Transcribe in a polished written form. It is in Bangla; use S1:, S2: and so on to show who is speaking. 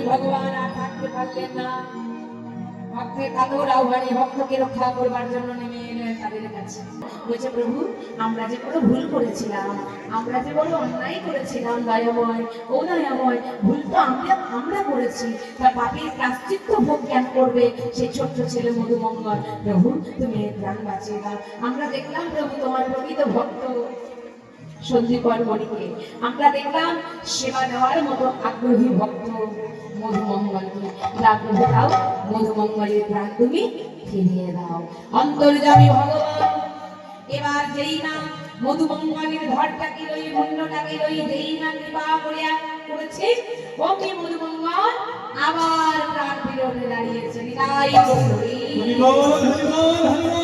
S1: ভগবান আর থাকতে পারলেন না। ভক্তের কাতর আহ্বানে ভক্তকে রক্ষা করবার জন্য নেমে এলেন তাদের কাছে। বলছে, প্রভু, আমরা যে বড় ভুল করেছিলাম, আমরা যে বড় অন্যায় করেছিলাম, দয়াময় ও দয়াময়, ভুল তো আমরা করেছি, তা পাপের প্রায়শ্চিত্ত ভোগ জ্ঞান করবে সেই ছোট্ট ছেলে মধুমঙ্গল। প্রভু, তুমি এর প্রাণ বাঁচিয়ে দাও। আমরা দেখলাম প্রভু তোমার প্রকৃত ভক্ত সঞ্জীবন মণিকে, আমরা দেখলাম সেবা দেওয়ার মতো আগ্রহী ভক্ত মধুমঙ্গলকে। আগ্রহ দাও, মধুমঙ্গলের প্রাণ তুমি ফিরিয়ে দাও। অন্তর্যামী ভগবান এবার যেই না মধুমঙ্গলের ধরটাকে লই, মুন্ডটাকে লই, যেই না কৃপা করেছে, ওকে মধুমঙ্গল আবার প্রাণ ফিরতে দাঁড়িয়েছে। নিতাই হরি বল, হরি বল, হরি বল।